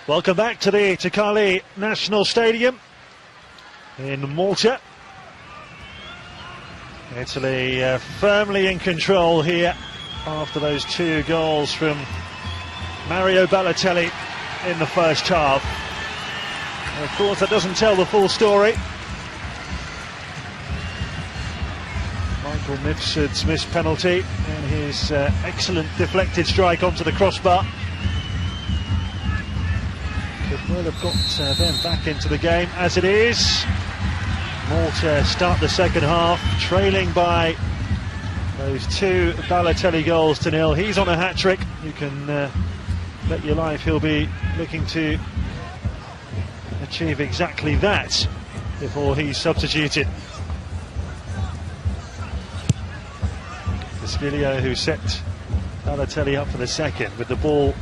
Welcome back to the Qali National Stadium in Malta. Italy firmly in control here after those 2 goals from Mario Balotelli in the first half. And of course, that doesn't tell the full story. Michael Mifsud's missed penalty and his excellent deflected strike onto the crossbar could well have got them back into the game. As it is, Malta start the second half trailing by those 2 Balotelli goals to 0. He's on a hat-trick. You can bet your life he'll be looking to achieve exactly that before he's substituted. Giorgio, who set Balotelli up for the second, with the ball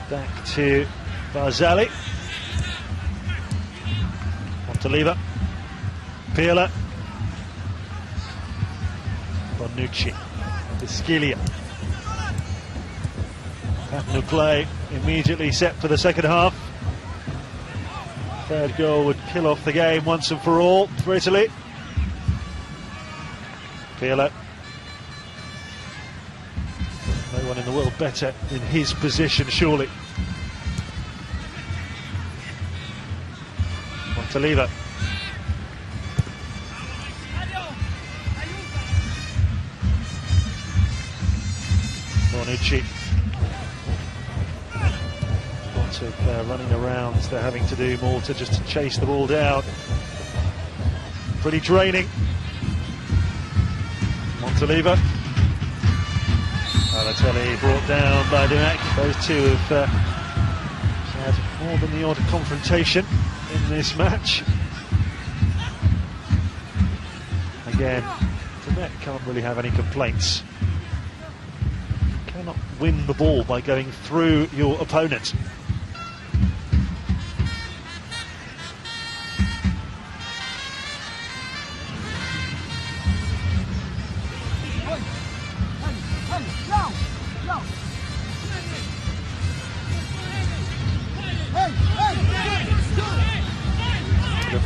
back to Barzagli. Montaliva, Pirlo, Bonucci, Giorgio. Pattern of play immediately set for the second half. Third goal would kill off the game once and for all for Italy. Pirlo. No one in the world better in his position, surely. Montaliva. Bonucci. Lots of running around they're having to do, Malta, just to chase the ball down. Pretty draining. Montaliva. Balotelli brought down by Daniele. Those two have had more than the odd confrontation in this match. Again, Daniele can't really have any complaints. You cannot win the ball by going through your opponent.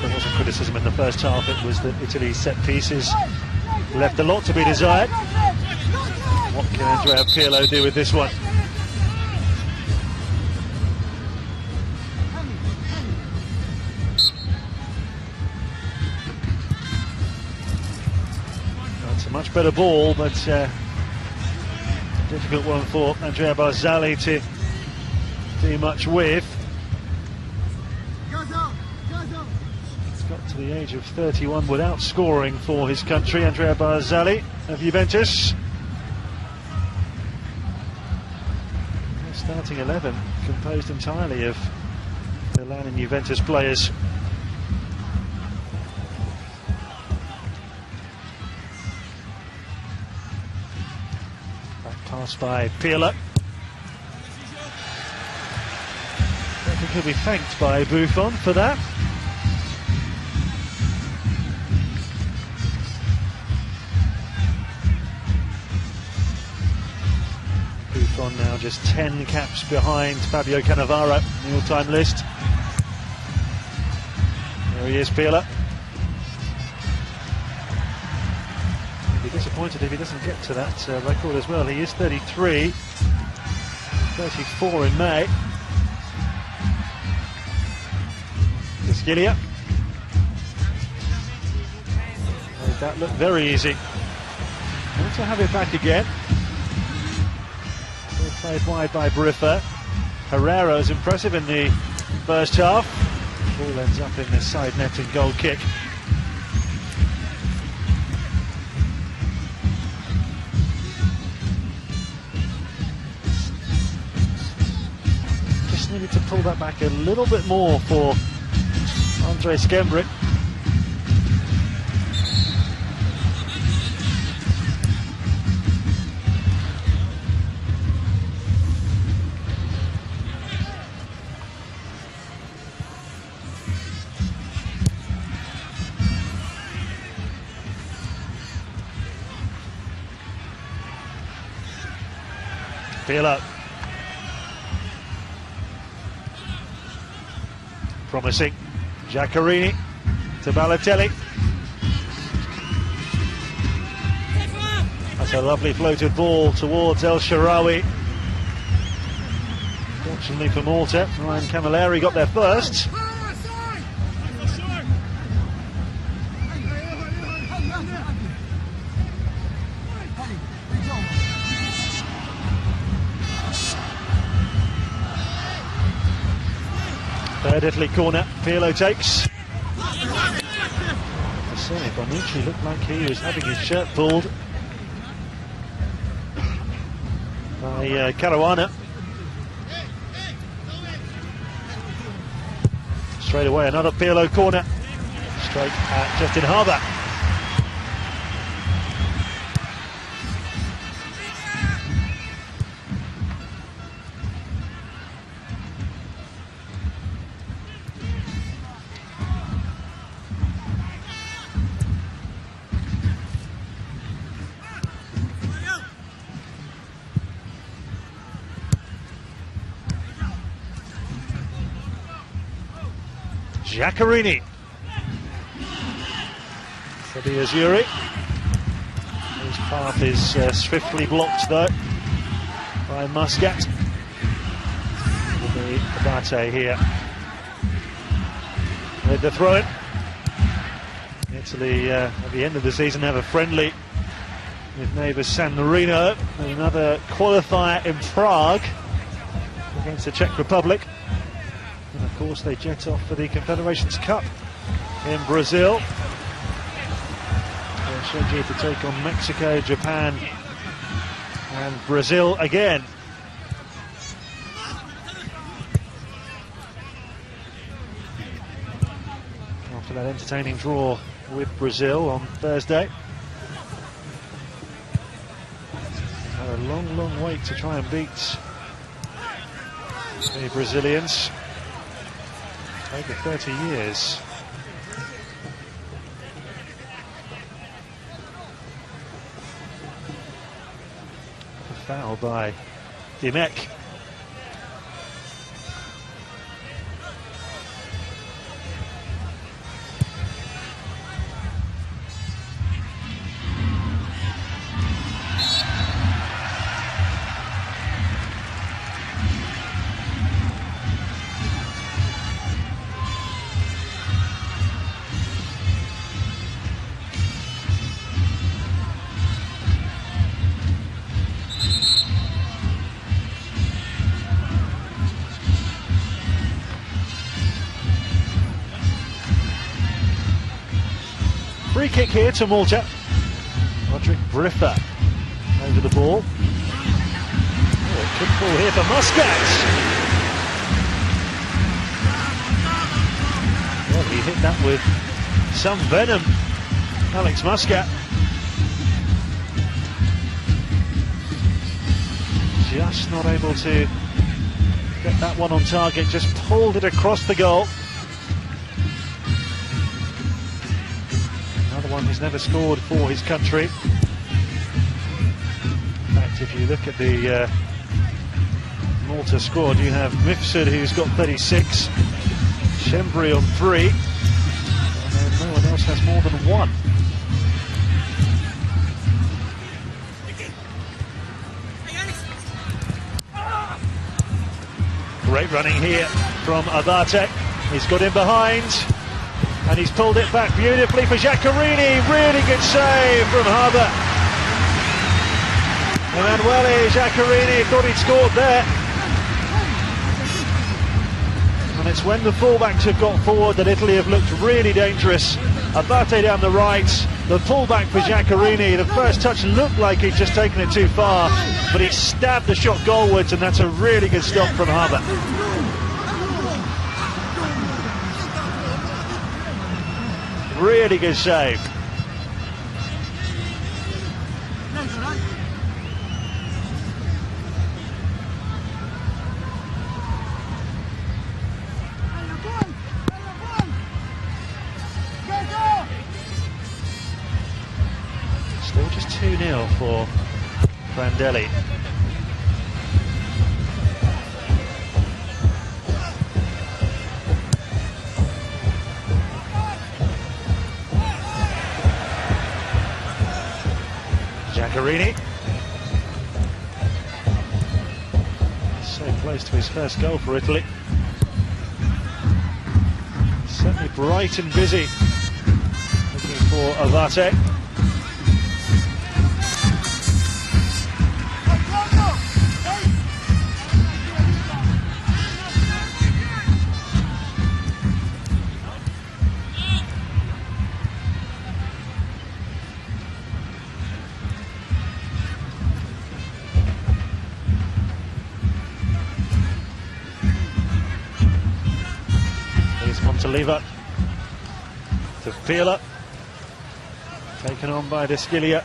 There wasn't criticism in the first half, it was that Italy's set pieces left a lot to be desired. What can Andrea Pirlo do with this one? That's a much better ball, but a difficult one for Andrea Barzagli to do much with. Got to the age of 31 without scoring for his country, Andrea Barzagli of Juventus. Their starting 11 composed entirely of Milan and Juventus players. Back pass by Pirlo. I think he'll be thanked by Buffon for that. Buffon now just 10 caps behind Fabio Cannavaro on the all-time list. There he is, Pirlo. He'll be disappointed if he doesn't get to that record as well. He is 33, 34 in May. Giorgio. Made that look very easy. Want to have it back again. Played wide by Briffa. Herrera is impressive in the first half. Ball ends up in the side net and goal kick. Just needed to pull that back a little bit more for Andre Skembrick. Pirlo. promising. Giaccherini to Balotelli. That's a lovely floated ball towards El Shaarawy. Fortunately for Malta, Ryan Camilleri got there first. Third Italy corner, Pirlo takes. Cesare Prandelli looked like he was having his shirt pulled by Caruana. Straight away, another Pirlo corner. Straight at Justin Haber. Giaccherini for the Azzurri. His path is swiftly blocked though by Muscat. With the Abate here with the throw-in. Italy at the end of the season have a friendly with neighbours San Marino. Another qualifier in Prague against the Czech Republic. And of course they jet off for the Confederations Cup in Brazil. They're scheduled to take on Mexico, Japan and Brazil again. After that entertaining draw with Brazil on Thursday. Had a long wait to try and beat the Brazilians. Over 30 years. A foul by Dimek. Free kick here to Malta. Roderick Briffa over the ball. Oh, a good ball here for Muscat. Well, he hit that with some venom, Alex Muscat. Just not able to get that one on target, just pulled it across the goal. One who's never scored for his country. In fact, if you look at the Malta squad, you have Mifsud, who's got 36, Shembri on 3, and then no one else has more than 1. Great running here from Abate. He's got in behind. And he's pulled it back beautifully for Giaccherini. Really good save from Haber. Emanuele Giaccherini thought he'd scored there. And it's when the fullbacks have got forward that Italy have looked really dangerous. Abate down the right, the pullback for Giaccherini. The first touch looked like he'd just taken it too far, but he stabbed the shot goalwards, and that's a really good stop from Haber. Really good save. Still just 2-0 for Prandelli. Giaccherini. So close to his first goal for Italy. Certainly bright and busy. Looking for Abate. Montaliva to Pirlo, taken on by Quali.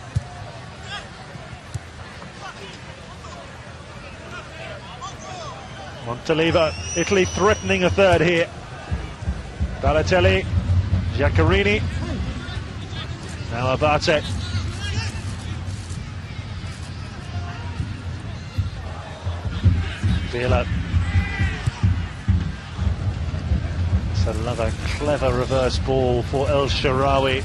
Montaliva, Italy threatening a third here. Balotelli, Giaccherini, now Abate. Pirlo. Another clever reverse ball for El Shaarawy.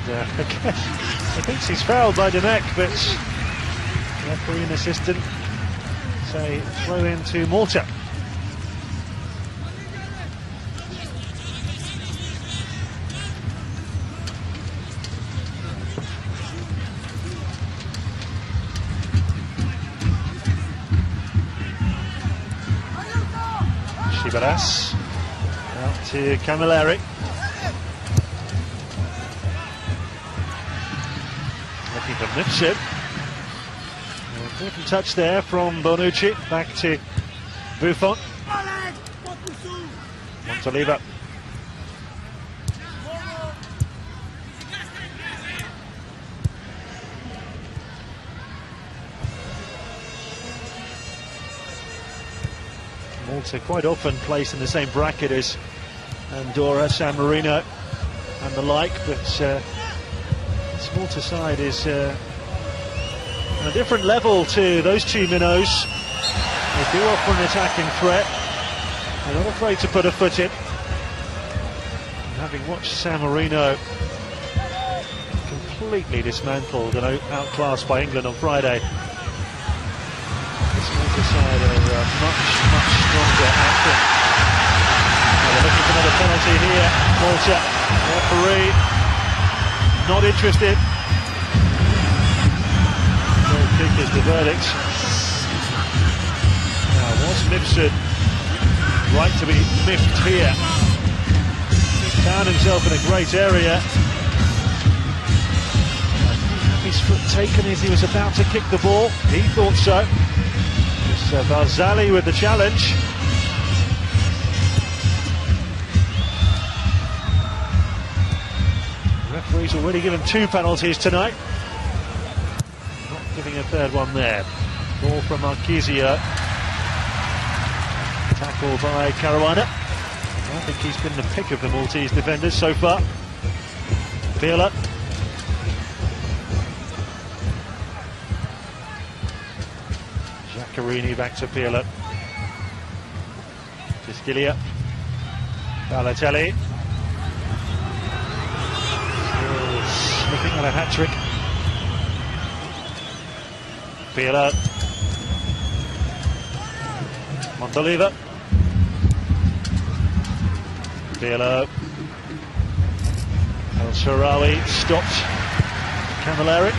And he thinks he's fouled by Daniele, but referee and assistant say throw into Malta. Out to Camilleri. Looking for Mifsud. Important touch there from Bonucci. Back to Buffon. Montaliva. Malta quite often placed in the same bracket as Andorra, San Marino and the like, but this Malta side is on a different level to those two minnows. They do offer an attacking threat. They're not afraid to put a foot in. And having watched San Marino completely dismantled and outclassed by England on Friday, this Malta side are much stronger outfit. They're looking for another penalty here. Malta, referee, not interested. Goal kick is the verdict. Now, was Mifsud right to be miffed here? He found himself in a great area. Had his foot taken as he was about to kick the ball? He thought so. Barzagli with the challenge. The referee's already given 2 penalties tonight. Not giving a third one there. Ball from Marchisio. Tackled by Caruana. I think he's been the pick of the Maltese defenders so far. Pirlo. Giaccherini back to Pirlo. Quali. Balotelli. Still sniffing at a hat-trick. Pirlo. Montaliva. Pirlo. El Shaarawy stopped Camilleri.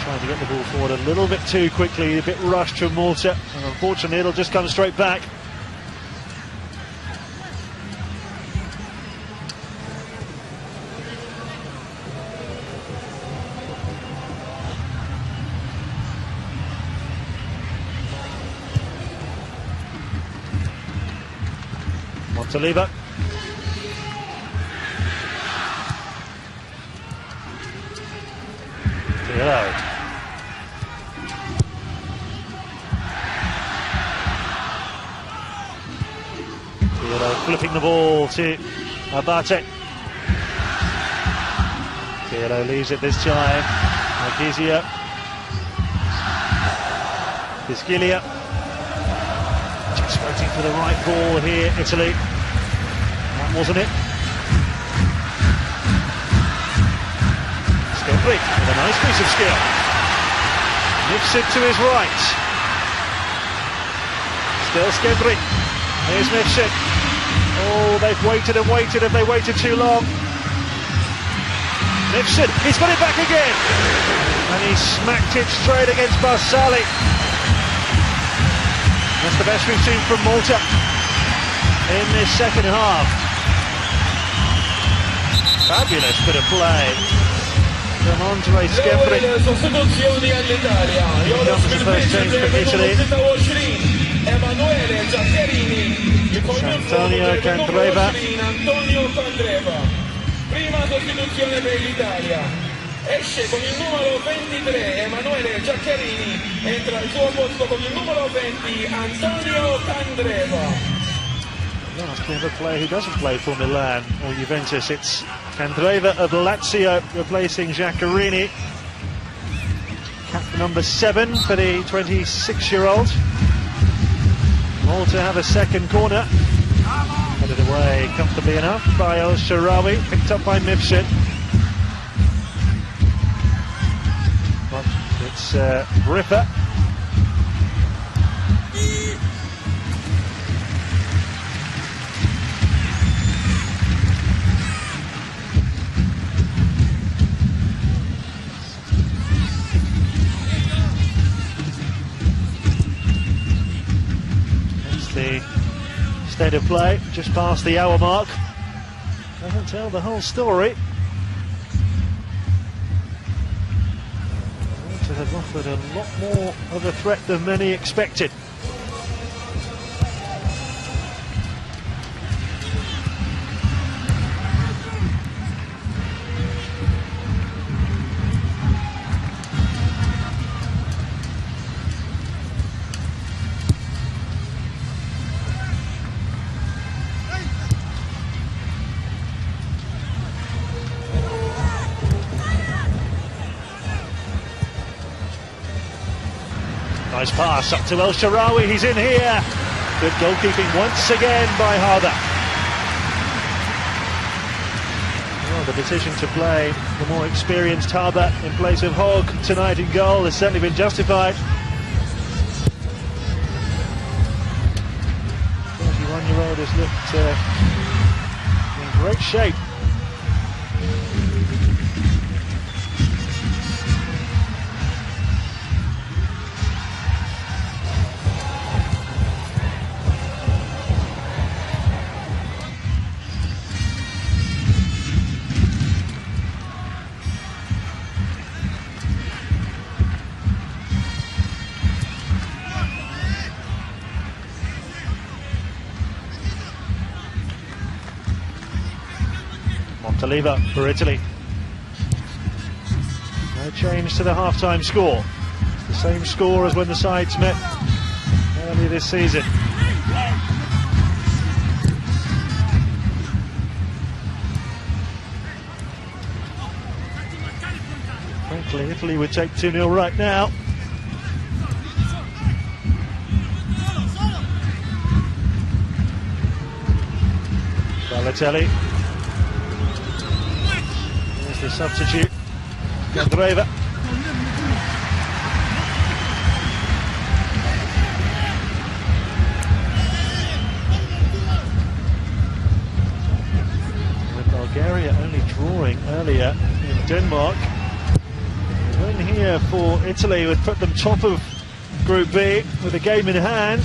Trying to get the ball forward a little bit too quickly, a bit rushed from Malta, and unfortunately it'll just come straight back. Montaliva. Pirlo. Flipping the ball to Abate. Pirlo leaves it this time. Marchisio. Quali. Just waiting for the right ball here, Italy. That wasn't it. Skembri with a nice piece of skill. Mifsud to his right. Still Skembri. Here's Mifsud. Oh, they've waited and waited, and they waited too long. Mifsud, he's got it back again, and he smacked it straight against Barzagli. That's the best we've seen from Malta in this second half. Fabulous bit of play from Andrea Skembri. Here comes the first change from Italy. Antonio Candreva. Prima sostituzione per l'Italia. Esce con il numero 23 Emanuele Giaccherini, entra al suo posto con il numero 20 Antonio Candreva. Last clever player who doesn't play for Milan or Juventus, it's Candreva of Lazio replacing Giaccherini. Cap number 7 for the 26-year-old. Malta have a second corner. Headed away comfortably enough by El Shaarawy, picked up by Mifsud. But it's Ripper. That's the state of play, just past the hour mark. Doesn't tell the whole story. Malta have offered a lot more of a threat than many expected. Nice pass up to El Shaarawy, he's in here. Good goalkeeping once again by Haber. Well, the decision to play the more experienced Haber in place of Hogg tonight in goal has certainly been justified. 31-year-old has looked in great shape. Montaliva for Italy. No change to the half-time score. The same score as when the sides met earlier this season. Frankly, Italy would take 2-0 right now. Balotelli. The substitute, Candreva. With Bulgaria only drawing earlier in Denmark, the win here for Italy would put them top of Group B with a game in hand.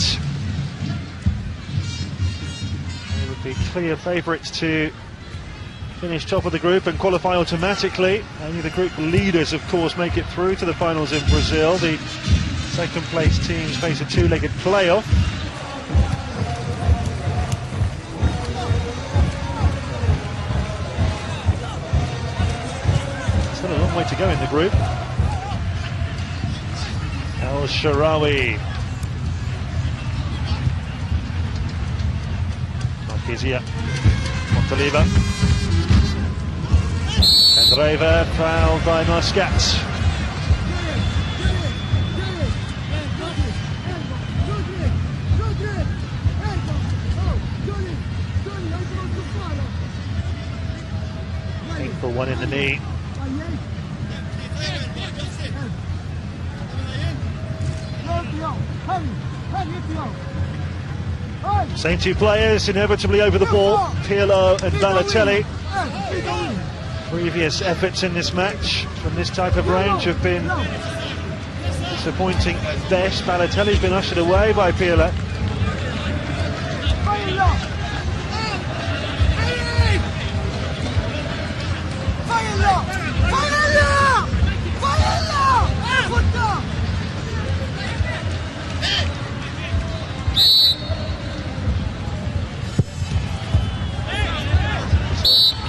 They would be clear favourites to finish top of the group and qualify automatically. Only the group leaders, of course, make it through to the finals in Brazil. The second place teams face a two-legged playoff. Still a long way to go in the group. El Shaarawy. Marchisio. Montaliva. Candreva fouled by Muscat. Painful one in the knee Same two players inevitably over the ball, Pirlo and Balotelli. Previous efforts in this match from this type of range have been disappointing at best. Balotelli's been ushered away by Pirlo.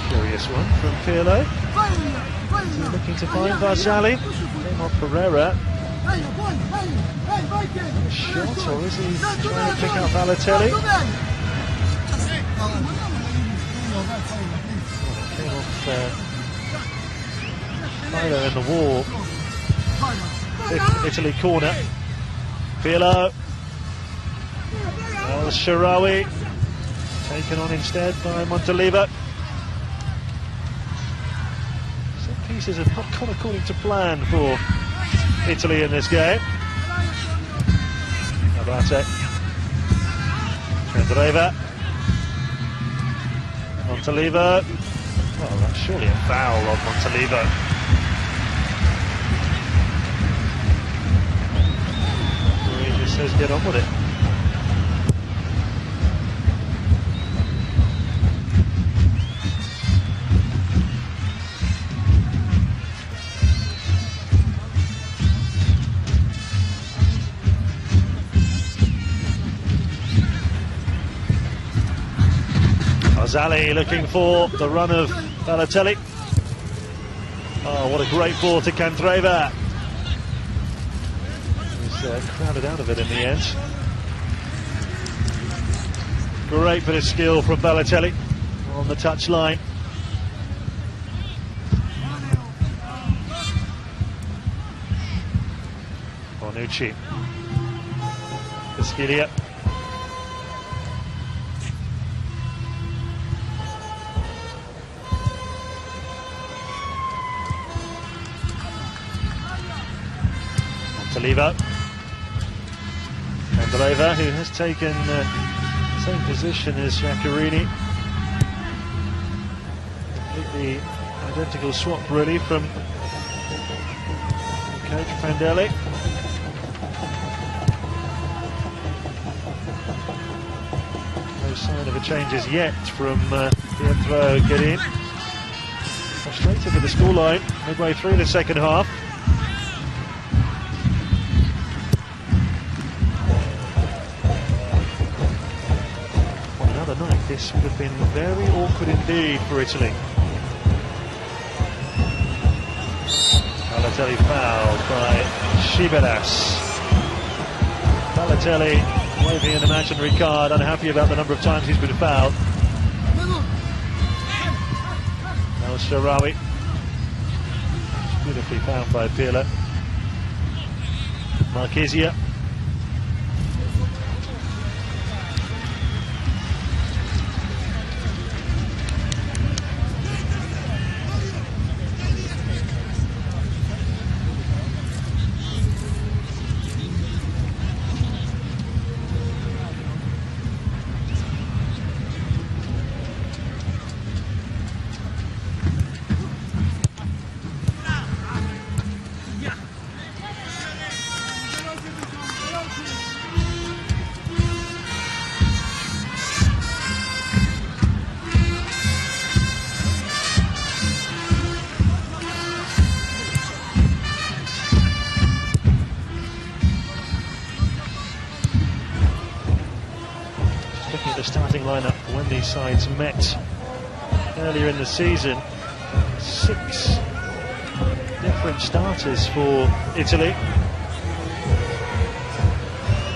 Curious one from Pirlo. Is he looking to find Barzagli? Came off Pereira. A shot, or is he trying to pick up Balotelli? Came off Pirlo in the wall. Italy corner. Pirlo. El Shaarawy taken on instead by Montalivo. Set pieces have not gone according to plan for Italy in this game. Abate. Andrea. Montalivo. Well, that's surely a foul on Montalivo. He just says get on with it. Barzagli looking for the run of Balotelli. Oh, what a great ball to Candreva. He's crowded out of it in the end. Great bit of skill from Balotelli on the touchline. Bonucci. Castiglia. Montalivo. Andrea, who has taken the same position as Giaccherini. Completely identical swap, really, from coach Prandelli. No sign of a change as yet from Pietro Ghedin. Frustrated with the scoreline midway through the second half. This would have been very awkward indeed for Italy. Balotelli fouled by Shiberas. Balotelli waving an imaginary card, unhappy about the number of times he's been fouled. El Shaarawy. Beautifully found by Pirlo. Marchisio. The starting lineup when these sides met earlier in the season. 6 different starters for Italy,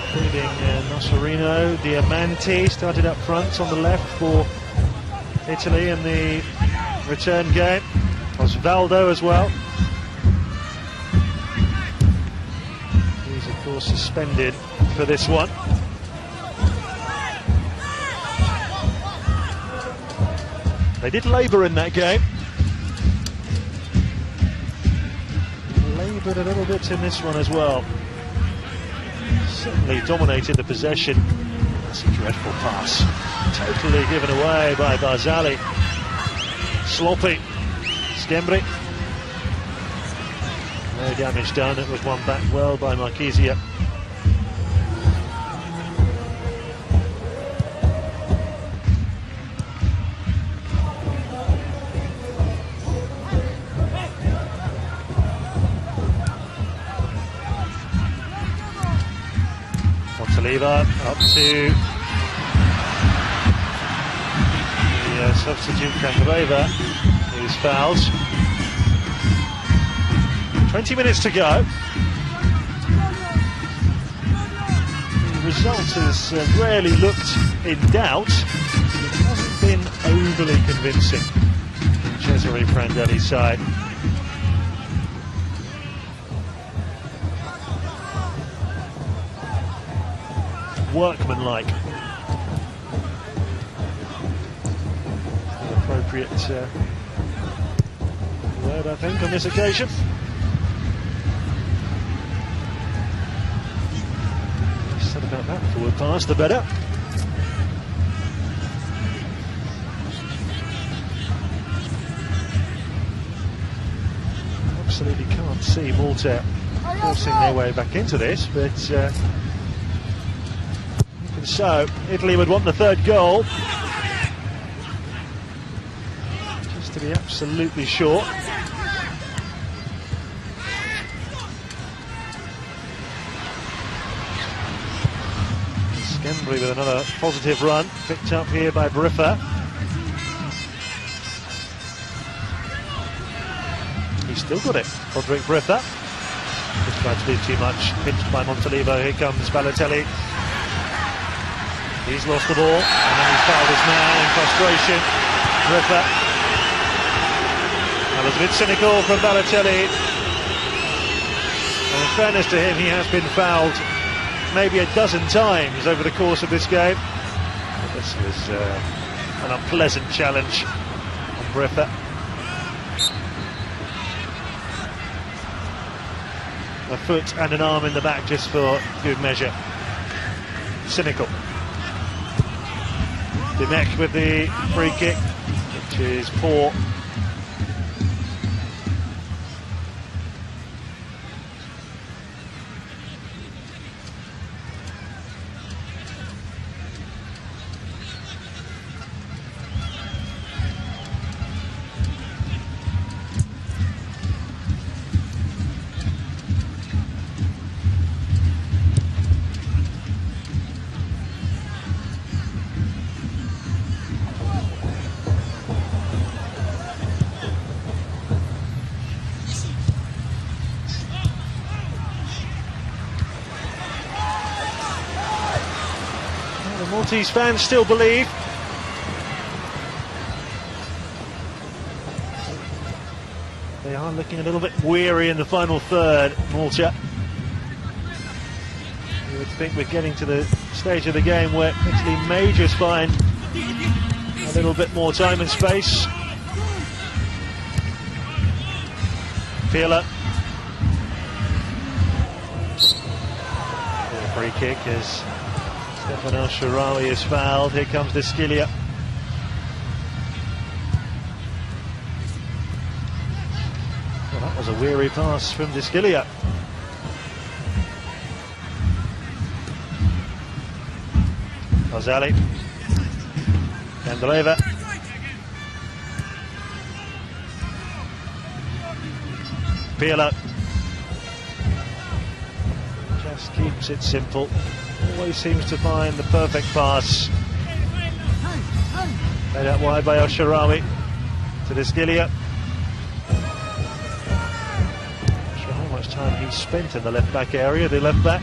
including Nosserino. Diamanti started up front on the left for Italy in the return game. Osvaldo as well. He's of course suspended for this one. They did labour in that game. Laboured a little bit in this one as well. certainly dominated the possession. That's a dreadful pass. Totally given away by Barzagli. Sloppy. Schembri. No damage done. It was won back well by Marchisio. Up to the substitute Candreva, who's fouled. 20 minutes to go. The result has rarely looked in doubt. It hasn't been overly convincing from Cesare Prandelli's side. Workmanlike. An appropriate word, I think, on this occasion. Said about that forward pass, the better. Absolutely can't see Malta forcing their way back into this, but so Italy would want the third goal, just to be absolutely sure. Schembri with another positive run, picked up here by Briffa. He's still got it, Roderick Briffa. Just tried to do too much, pinched by Montalivo. Here comes Balotelli. He's lost the ball, and then he's fouled his man in frustration. Briffa. That was a bit cynical from Balotelli. And in fairness to him, he has been fouled maybe a dozen times over the course of this game. But this was an unpleasant challenge on Briffa. A foot and an arm in the back just for good measure. Cynical. Demek with the free kick, which is poor. Maltese fans still believe. They are looking a little bit weary in the final third, Malta. You would think we're getting to the stage of the game where Italy may just find a little bit more time and space. Pirlo. Free kick as Stephan El Shaarawy is fouled. Here comes Dischilia. Well, that was a weary pass from Dischilia. Barzagli. Candreva. Pirlo. Just keeps it simple. Always seems to find the perfect pass. Played out wide by El Shaarawy to Dischilia. Not sure how much time he spent in the left-back area, the left-back.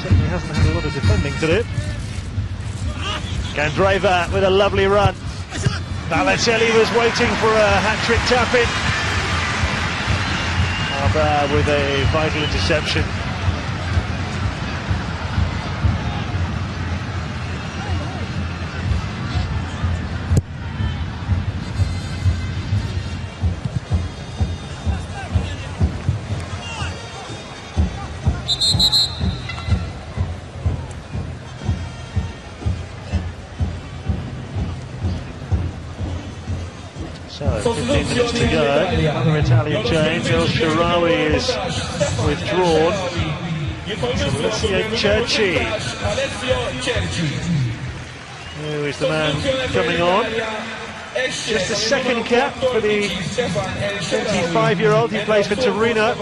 Certainly hasn't had a lot of defending to do. Candreva with a lovely run. Balotelli was waiting for a hat-trick tap-in. Haber with a vital interception. 15 minutes to go. Another Italian change. El Shaarawy is withdrawn. Cerci. Who is the man coming on? Just the second cap for the 25-year-old. He plays for Torino.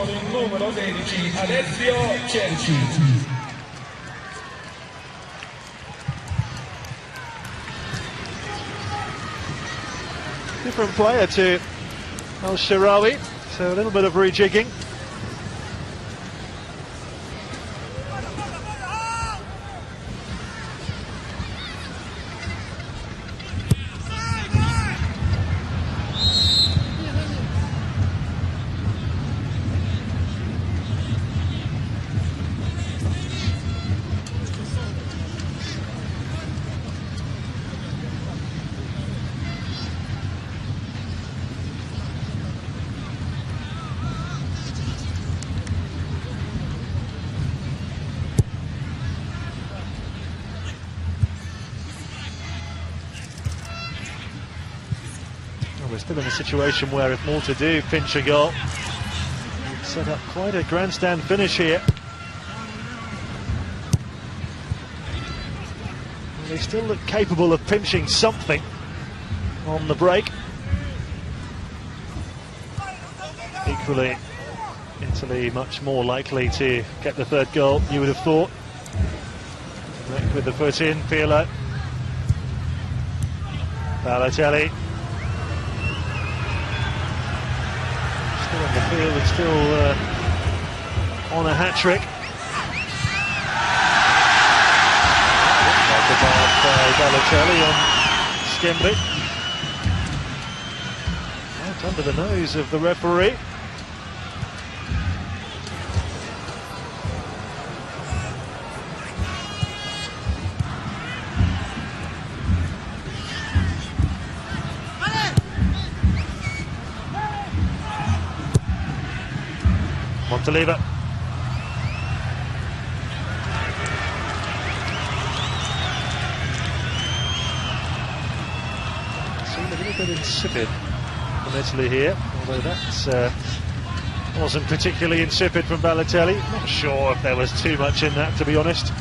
Different player to El Shaarawy, so a little bit of rejigging. We're still in a situation where if Malta do pinch a goal, we've set up quite a grandstand finish here. And they still look capable of pinching something on the break. Equally, Italy much more likely to get the third goal, you would have thought. With the foot in, Pirlo. Balotelli. Still on the field and still on a hat-trick. Like the bar by Balotelli on Skembri. Right under the nose of the referee. Montaliva. Seemed a little bit insipid from Italy here, although that wasn't particularly insipid from Balotelli. Not sure if there was too much in that, to be honest.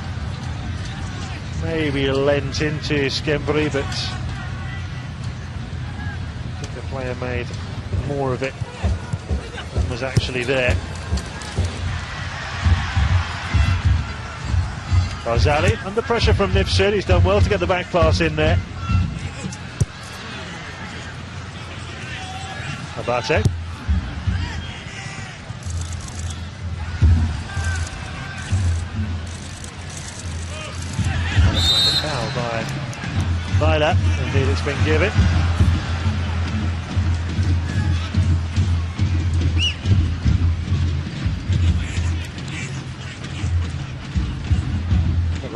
Maybe lent into Skembri, but I think the player made more of it than was actually there. Barzagli under pressure from Mifsud. He's done well to get the back pass in there. Abate. Looks like a foul by Viola. Indeed, it's been given.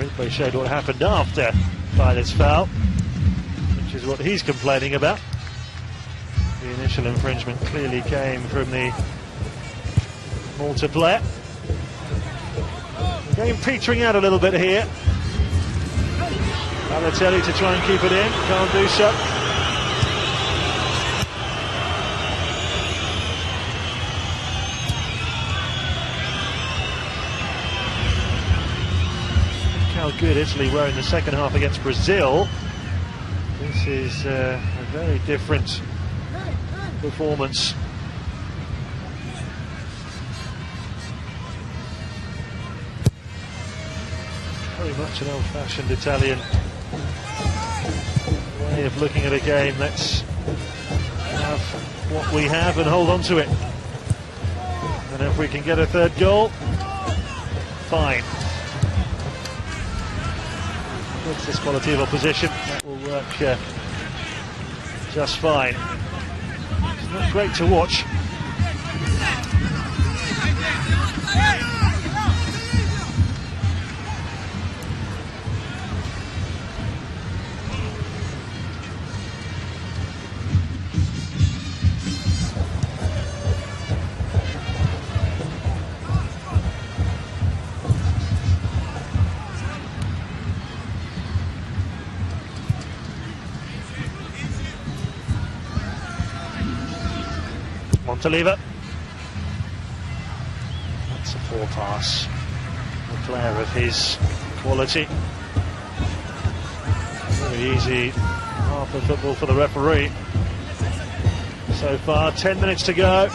Replay showed what happened after Violet's foul, which is what he's complaining about. The initial infringement clearly came from the Malta player. The game petering out a little bit here. Balotelli to try and keep it in, can't do so. How good Italy were in the second half against Brazil. This is a very different performance. Very much an old-fashioned Italian way of looking at a game. Let's have what we have and hold on to it. And if we can get a third goal, fine. With this quality of opposition, that will work just fine. It's not great to watch. Montaliva. That's a poor pass. A player of his quality. Very easy half of football for the referee. So far, 10 minutes to go.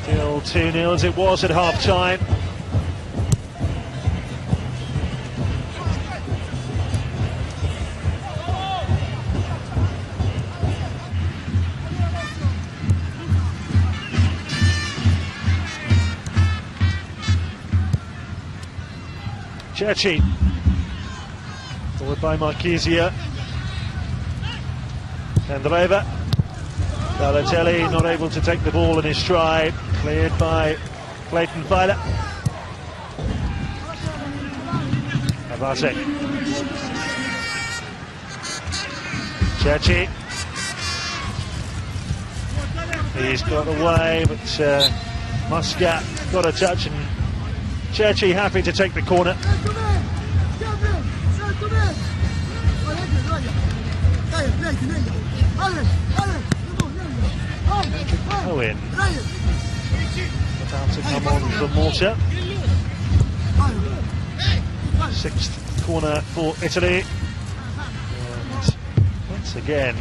Still 2-0 as it was at half-time. Cerci, forward by Marchisio. Andrea. Balotelli not able to take the ball in his stride. Cleared by Clayton Filer. Abate. Cerci. He's got away, but Muscat got a touch, and Cerci happy to take the corner. Owen about to come on for Malta. Sixth corner for Italy. And once again,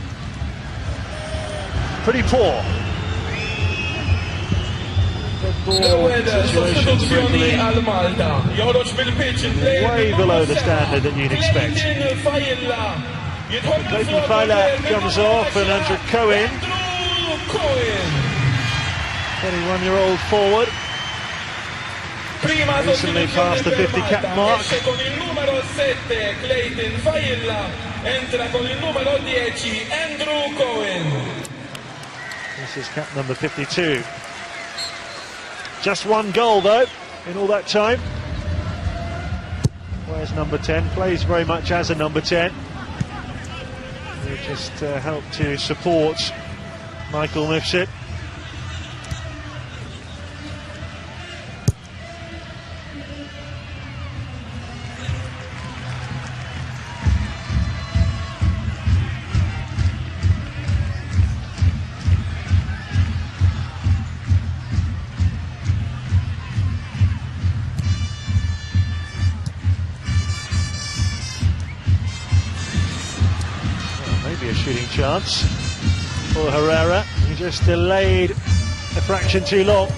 pretty poor. Sostituzioni al Malta. Jokic bil-pitch, way below the standard that you'd expect. Clayton Filer comes off, and Andrew Cohen, 21-year-old forward, recently passed the 50 cap mark. Con il numero 7 Clayton Filer, entra con il numero 10 Andrew Cohen. This is cap number 52. Just one goal though in all that time. Where's number 10? Plays very much as a number 10. He just helped to support Michael Mifsud. A shooting chance for Herrera. He just delayed a fraction too long.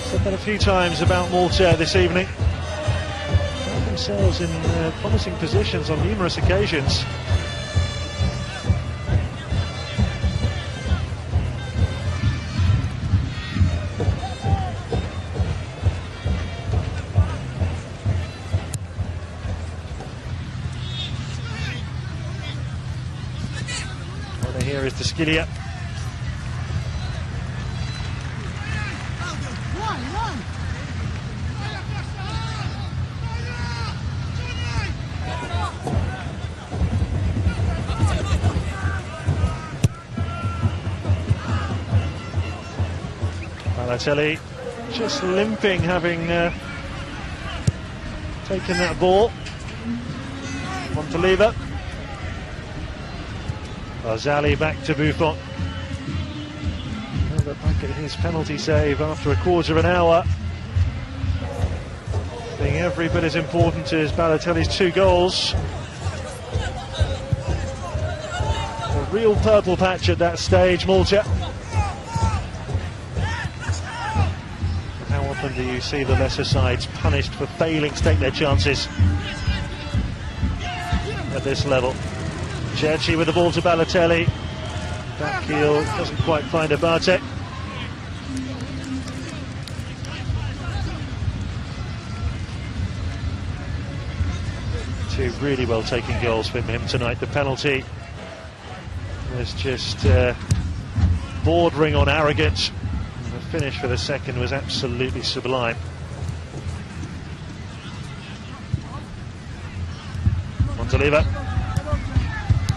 Said that a few times about Malta this evening. Found themselves in promising positions on numerous occasions. Here is Skillia. Balotelli just limping, having taken that ball. Montaliva. Barzagli back to Buffon. Look back at his penalty save after a quarter of an hour. Being every bit as important as Balotelli's 2 goals. A real purple patch at that stage, Malta. How often do you see the lesser sides punished for failing to take their chances at this level? Cerci with the ball to Balotelli. Back heel doesn't quite find Abate. Two really well taken goals from him tonight. The penalty was just bordering on arrogance. And the finish for the second was absolutely sublime. Montaliva.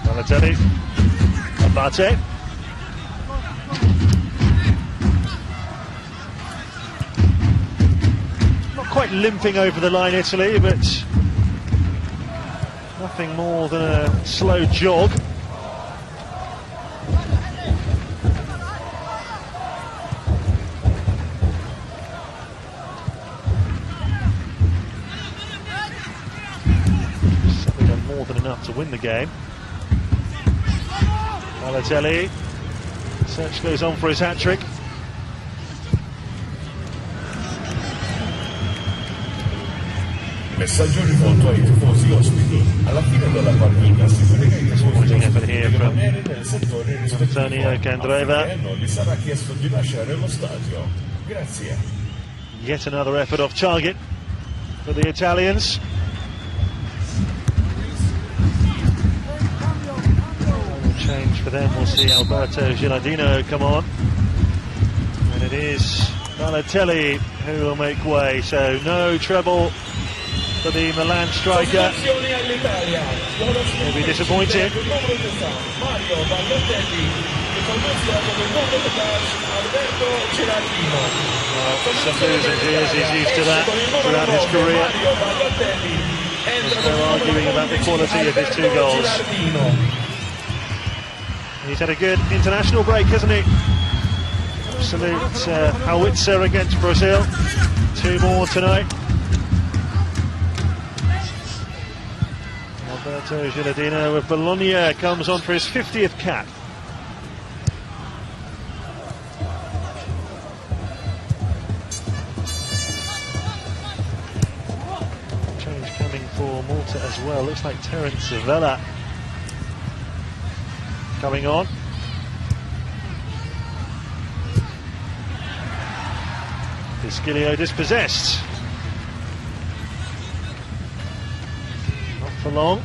Balotelli. Abate. Not quite limping over the line, Italy, but nothing more than a slow jog. win the game. Balotelli. Search goes on for his hat-trick. Messaggio rivolto ai tifosi ospiti. Alla fine della partita si prega i tifosi ospiti di rimanere nel settore rispettivo. Andrea non gli sarà chiesto di lasciare lo stadio. Grazie. Yet another effort off target for the Italians. Change for them, we'll see Alberto Gilardino come on, and it is Balotelli who will make way, so no treble for the Milan striker. He'll be disappointed. Mario Balotelli, Well, some do's and do's, he's used to that throughout his career. There's no arguing about the quality of his 2 goals. He's had a good international break, hasn't he? Absolute howitzer against Brazil. 2 more tonight. Alberto Gilardino with Bologna comes on for his 50th cap. Change coming for Malta as well. Looks like Terence Vela coming on. Piscilio dispossessed. Not for long.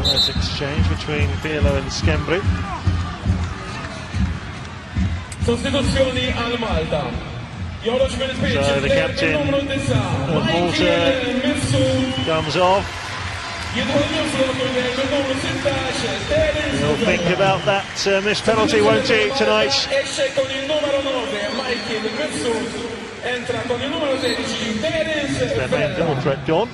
Nice exchange between Pirlo and Schembri. Sostituzioni al Malta. So the captain of Malta comes off. He'll think about that missed penalty, won't he, tonight? Esce con il numero 9 Michael Mifsud, entra con il numero 16 Their main double threat gone.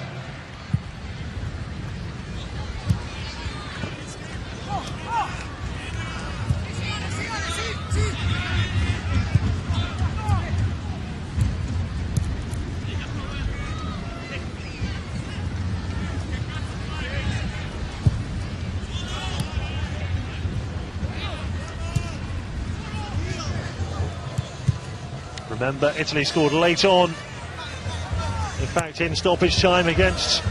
Remember, Italy scored late on, in fact in stoppage time against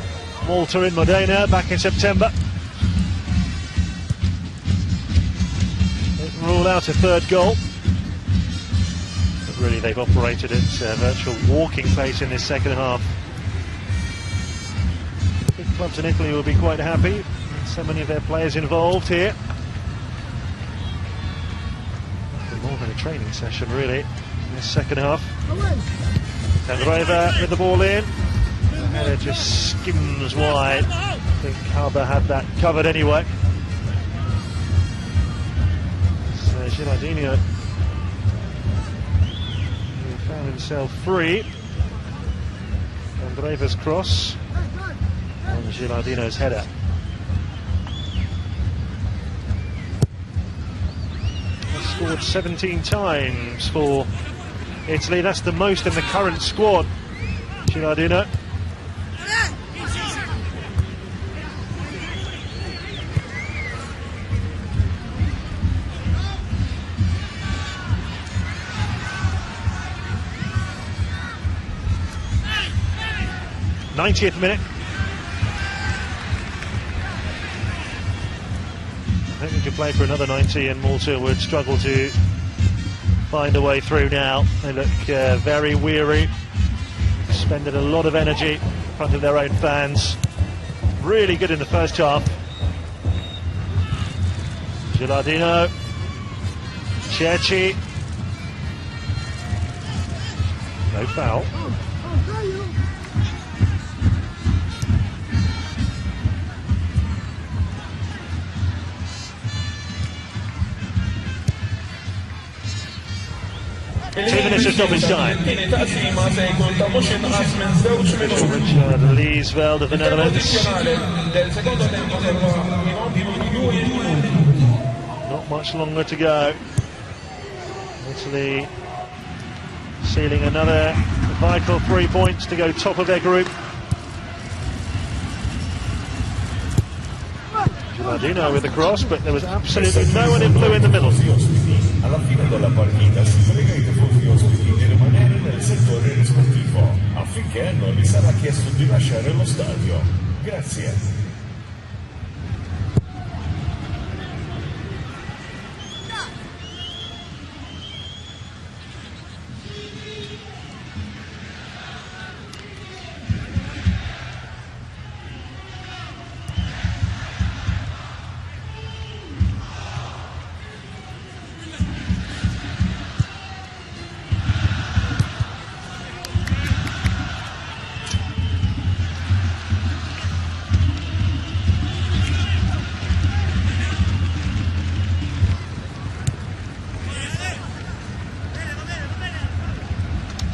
Malta in Modena back in September. Didn't rule out a 3rd goal, but really they've operated at virtual walking pace in this second half. Big clubs in Italy will be quite happy, so many of their players involved here. More than a training session really. This second half. Andrea with the ball in. The header just skims wide. I think Haber had that covered anyway. So Gilardino, who found himself free. Andrea's cross and Gilardino's header. Scored 17 times for Italy, that's the most in the current squad. Gilardino. '90th minute. I think we could play for another 90 and Malta would struggle to find a way through now. They look very weary, expended a lot of energy in front of their own fans. Really good in the first half. Gilardino, Cerci, no foul. 2 minutes of stoppage time. Richard Liesveld of the Netherlands. Not much longer to go. Italy sealing another vital 3 points to go top of their group. Gilardino with the cross, but there was absolutely no one in blue in the middle. Alla fine della partita si prega i tifosi ospiti di rimanere nel settore rispettivo affinché non gli sarà chiesto di lasciare lo stadio. Grazie.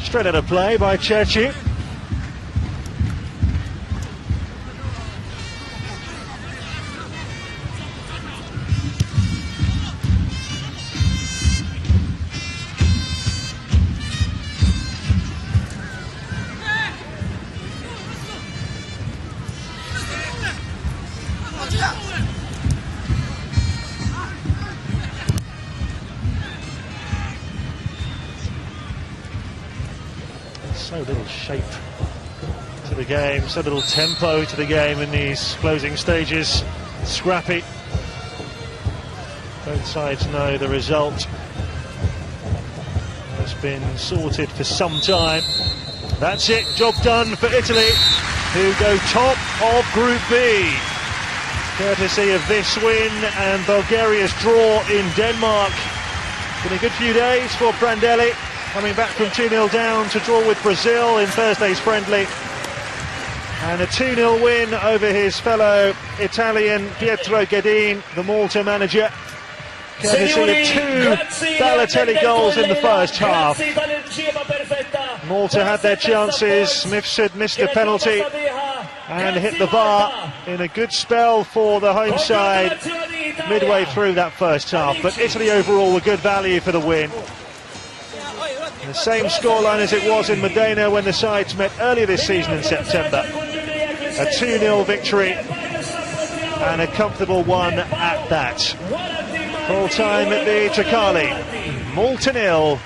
Straight out of play by Cerci. So little shape to the game, so little tempo to the game in these closing stages. Scrappy. Both sides know the result has been sorted for some time. That's it, job done for Italy, who go top of Group B. Courtesy of this win and Bulgaria's draw in Denmark. Been a good few days for Prandelli, coming back from 2-0 down to draw with Brazil in Thursday's friendly. And a 2-0 win over his fellow Italian Pietro Ghedin, the Malta manager. Courtesy of 2 Balotelli goals in the first half. Malta had their chances. Mifsud missed a penalty and hit the bar in a good spell for the home side midway through that first half. But Italy overall were good value for the win. The same scoreline as it was in Modena when the sides met earlier this season in September. A 2-0 victory and a comfortable one at that. Full time at the Qali. Malta 0,